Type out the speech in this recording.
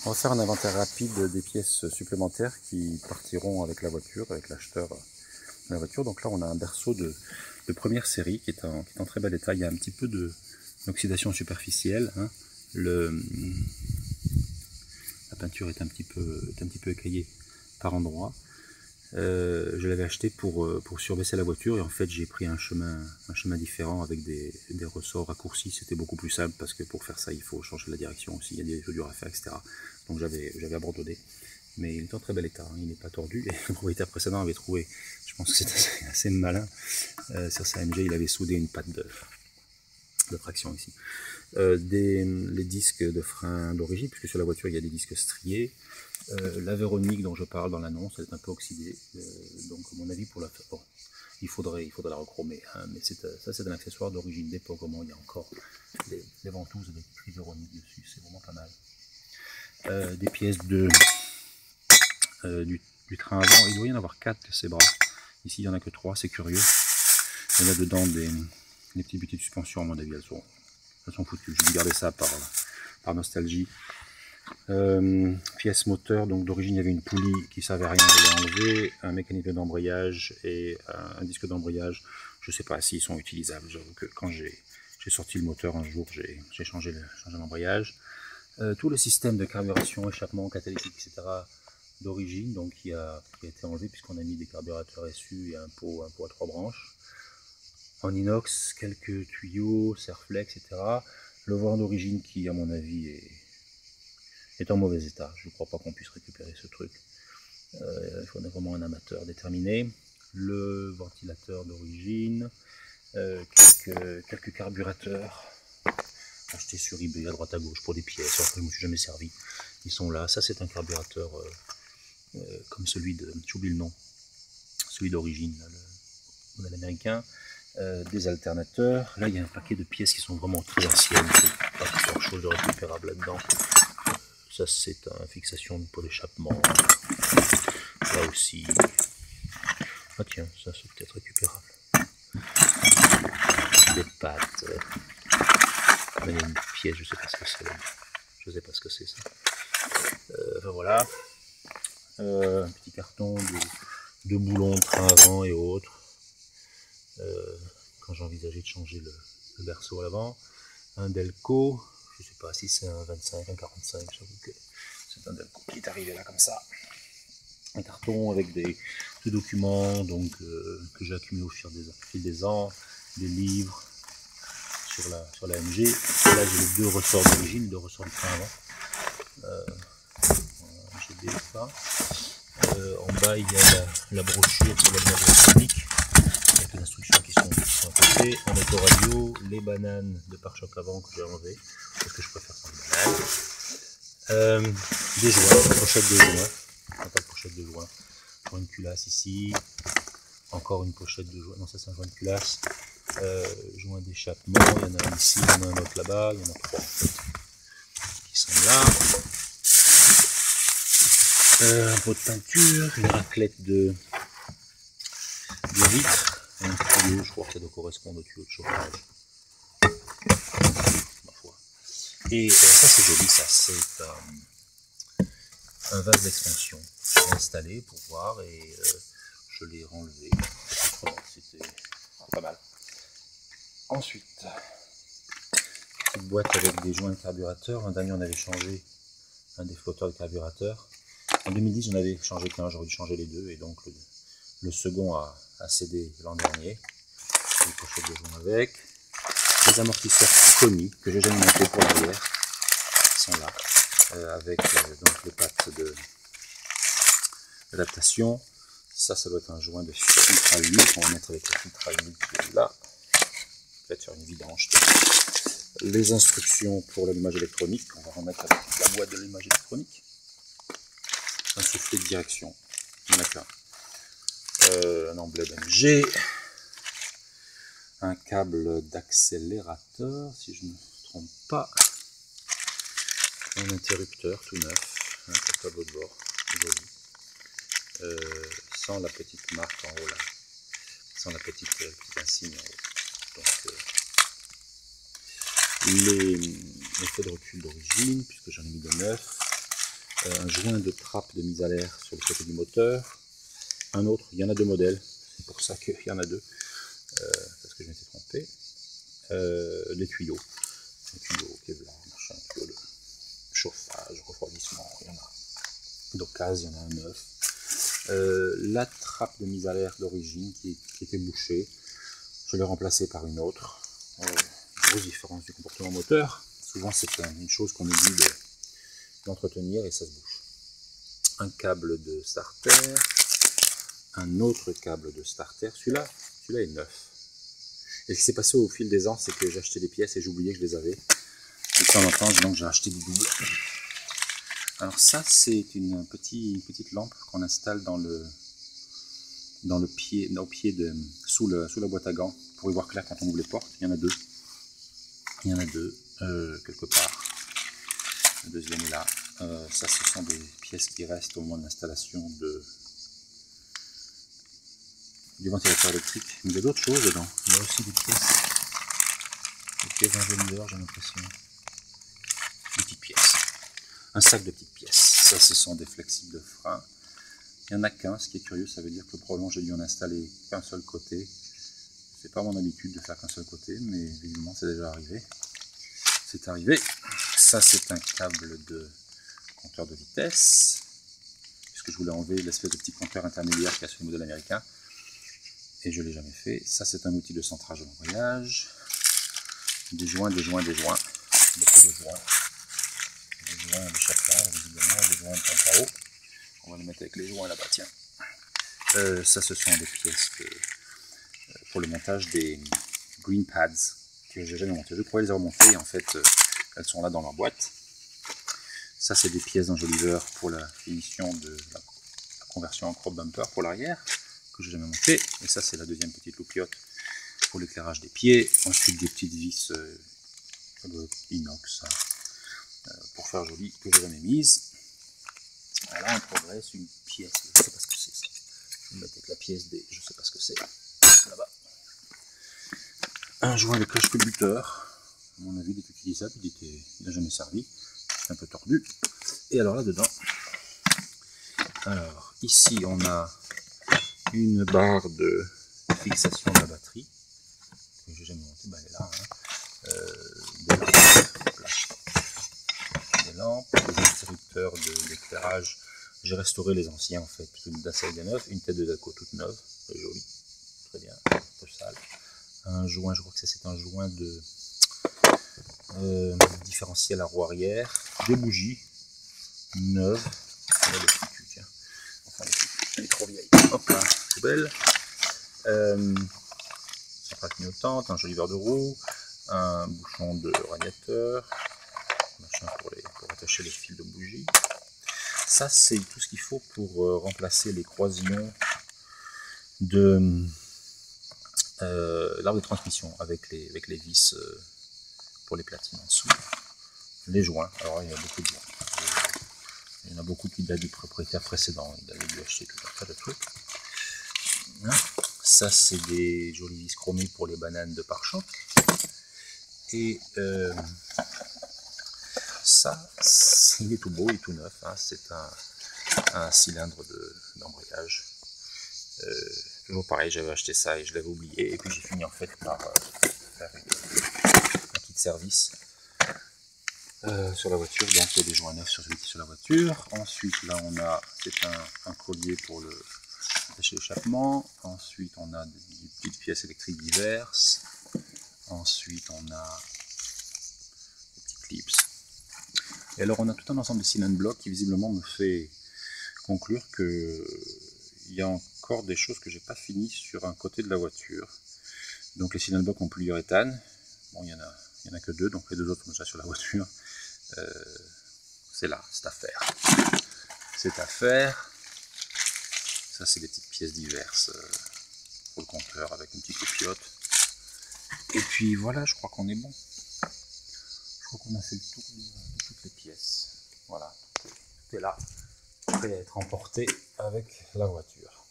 On va faire un inventaire rapide des pièces supplémentaires qui partiront avec la voiture, avec l'acheteur de la voiture. Donc là, on a un berceau de première série qui est en très bel état. Il y a un petit peu d'oxydation superficielle. Hein. La peinture est un petit peu écaillée par endroits. Je l'avais acheté pour surbaisser la voiture et en fait j'ai pris un chemin différent avec des ressorts raccourcis. C'était beaucoup plus simple parce que pour faire ça il faut changer la direction aussi, il y a des soudures à faire, etc. Donc j'avais abandonné, mais il est en très bel état, hein. Il n'est pas tordu et le propriétaire précédent avait trouvé, je pense que c'est assez malin, sur sa MG il avait soudé une patte de traction ici. Les disques de frein d'origine, puisque sur la voiture il y a des disques striés. La Véronique dont je parle dans l'annonce, elle est un peu oxydée, donc à mon avis pour la faire, bon, il faudrait la rechromer, hein, mais ça c'est un accessoire d'origine d'époque, au moment il y a encore les ventouses avec écrit Véronique dessus, c'est vraiment pas mal. Des pièces du train avant, il doit y en avoir 4 de ces bras, ici il n'y en a que 3, c'est curieux. Il y en a dedans des petits butées de suspension, à mon avis elles sont foutues, j'ai dû garder ça par nostalgie. Pièce moteur, donc d'origine il y avait une poulie qui servait à rien, je l'ai enlevé, un mécanisme d'embrayage et un disque d'embrayage. Je ne sais pas s'ils sont utilisables, j'avoue que quand j'ai sorti le moteur un jour, j'ai changé l'embrayage. Tout le système de carburation, échappement, catalytique, etc. d'origine, donc qui a été enlevé puisqu'on a mis des carburateurs SU et un pot à 3 branches. En inox, quelques tuyaux, serre-flex, etc. Le volant d'origine qui, à mon avis, est en mauvais état. Je ne crois pas qu'on puisse récupérer ce truc. Il faudrait vraiment un amateur déterminé. Le ventilateur d'origine, quelques carburateurs achetés sur eBay à droite à gauche pour des pièces. Enfin, je ne me suis jamais servi. Ils sont là. Ça, c'est un carburateur comme celui de, j'oublie le nom, celui d'origine, le modèle américain. Des alternateurs. Là, il y a un paquet de pièces qui sont vraiment très anciennes. C'est pas grand chose de récupérable là-dedans. Ça, c'est une fixation de pot d'échappement. Là aussi. Ah tiens, ça c'est peut-être récupérable. Des pattes. Mais il y a une pièce, je sais pas ce que c'est. Je sais pas ce que c'est ça. Enfin voilà. Un petit carton de boulons de train avant et autres. Quand j'ai envisagé de changer le berceau à l'avant. Un Delco. Je sais pas si c'est un 25, un 45, j'avoue que c'est un Delco qui est arrivé là comme ça. Un carton avec des documents donc, que j'ai accumulés au fil des ans, des livres sur la MG. Et là j'ai les 2 ressorts d'origine, 2 ressorts de train avant. J'ai des ça. En bas il y a la brochure sur l'allumage électronique, avec les instructions qui sont à côté. En autoradio, les bananes de pare-choc avant que j'ai enlevé, parce que je préfère sans les bananes. Des joints, pochette de joints. Pas de pochette de joint. Joint de culasse ici. Encore une pochette de joint. Non, ça c'est un joint de culasse. Joint d'échappement. Il y en a un ici, il y en a un autre là-bas. Il y en a 3 en fait, qui sont là. Un pot de peinture. Une raclette de vitre. Un tuyau, je crois que ça doit correspondre au tuyau de chauffage. Ma foi. Et ça c'est joli, ça c'est un vase d'expansion installé pour voir et je l'ai renlevé. C'était pas mal. Ensuite, petite boîte avec des joints de carburateur. L'an dernier on avait changé un des flotteurs de carburateur. En 2010 j'en avais changé qu'un, j'aurais dû changer les 2 et donc le second a cédé l'an dernier. Une pochette de joints avec. Les amortisseurs Koni que j'ai jamais monté pour l'arrière sont là. Avec donc les pattes d'adaptation. Ça doit être un joint de filtre à huile qu'on va mettre avec le filtre à huile qui est là. Peut-être faire une vidange. Les instructions pour l'allumage électronique, on va remettre avec la boîte de l'allumage électronique. Un soufflet de direction, il y en a qu'un. Un emblème MG. Un câble d'accélérateur, si je ne me trompe pas. Un interrupteur tout neuf, un tableau de bord, joli. Sans la petite marque en haut là, sans la petite insigne en haut. Donc les faits de recul d'origine, puisque j'en ai mis de neuf. un joint de trappe de mise à l'air sur le côté du moteur, un autre, il y en a deux modèles, c'est pour ça qu'il y en a deux, parce que je m'étais trompé, des tuyaux, Kevlar, machin, tuyaux de chauffage, refroidissement, il y en a d'occasion, il y en a un neuf. La trappe de mise à l'air d'origine qui était bouchée, je l'ai remplacée par une autre. Grosse différence du comportement moteur. Souvent c'est une chose qu'on oublie d'entretenir et ça se bouche. Un câble de starter, un autre câble de starter, celui-là est neuf. Et ce qui s'est passé au fil des ans, c'est que j'ai acheté des pièces et j'oubliais que je les avais. Et de temps en temps, donc j'ai acheté du double. Alors ça, c'est une petite lampe qu'on installe dans le pied, au pied sous la boîte à gants, pour y voir clair quand on ouvre les portes. Il y en a deux, quelque part. Le deuxième est là. Ça, ce sont des pièces qui restent au moment de l'installation du ventilateur électrique. Mais il y a d'autres choses dedans. Il y a aussi des pièces d'ingénieur, j'ai l'impression. Des petites pièces. Un sac de petites pièces. Ça, ce sont des flexibles de frein. Il n'y en a qu'un, ce qui est curieux, ça veut dire que probablement j'ai dû en installer qu'un seul côté. C'est pas mon habitude de faire qu'un seul côté, mais évidemment c'est déjà arrivé. C'est arrivé. Ça, c'est un câble de compteur de vitesse, puisque je voulais enlever l'espèce de petit compteur intermédiaire qu'il y a sur le modèle américain, et je ne l'ai jamais fait. Ça, c'est un outil de centrage de l'embrayage. Des joints, beaucoup de joints. Des joints de chaque part, visiblement, des joints de pont. On va les mettre avec les joints là-bas, tiens. Ça, ce sont des pièces pour le montage des green pads que j'ai jamais monté. Je croyais les avoir montées et en fait, elles sont là dans leur boîte. Ça, c'est des pièces d'enjoliveur pour la finition de la conversion en crop bumper pour l'arrière que j'ai jamais monté. Et ça, c'est la deuxième petite loupiote pour l'éclairage des pieds. Ensuite, des petites vis inox pour faire joli que j'ai jamais mise. Voilà, on progresse, une pièce, je ne sais pas ce que c'est ça. Je vais mettre avec la pièce D, je ne sais pas ce que c'est. Là-bas. Un joint de cloche-culbuteur. À mon avis, il est utilisable, il n'a jamais servi. C'est un peu tordu. Et alors là-dedans, ici on a une barre de fixation de la batterie. Que j'ai jamais montée, elle est là. Des lampes, des interrupteurs d'éclairage. J'ai restauré les anciens en fait, une d'Assay des neufs, une tête de Daco toute neuve, très jolie, très bien, un peu sale. Un joint, je crois que c'est un joint de différentiel à roue arrière, des bougies neuves, là, le fichu, tiens, enfin le fichu, elle est trop vieille, hop là, poubelle, c'est pas clignotante, un joli verre de roue, un bouchon de radiateur, machin pour attacher les fils de bougie. Ça, c'est tout ce qu'il faut pour remplacer les croisillons de l'arbre de transmission avec les vis pour les platines en dessous. Les joints, alors il y a beaucoup de joints. Il y en a beaucoup qui datent du propriétaire précédent, il avait dû acheter tout un tas de trucs. Ça, c'est des jolies vis chromées pour les bananes de pare-choc. Et ça, il est tout beau et tout neuf, hein. C'est un cylindre d'embrayage. Toujours pareil, j'avais acheté ça et je l'avais oublié. Et puis j'ai fini en fait par faire un kit service sur la voiture. Donc il y a des joints neufs sur la voiture. Ensuite là c'est un collier pour attacher l'échappement. Ensuite on a des petites pièces électriques diverses. Ensuite on a des petits clips. Et alors on a tout un ensemble de cylinder blocs qui visiblement me fait conclure que il y a encore des choses que j'ai pas finies sur un côté de la voiture. Donc les cylinder blocs en polyuréthane, bon il y en a que deux, donc les deux autres sont déjà sur la voiture. C'est là, c'est à faire. Ça c'est des petites pièces diverses pour le compteur avec une petite loupiote. Et puis voilà, je crois qu'on est bon. Je crois qu'on a fait le tour de toutes les pièces. Voilà, tout est là, prêt à être emporté avec la voiture.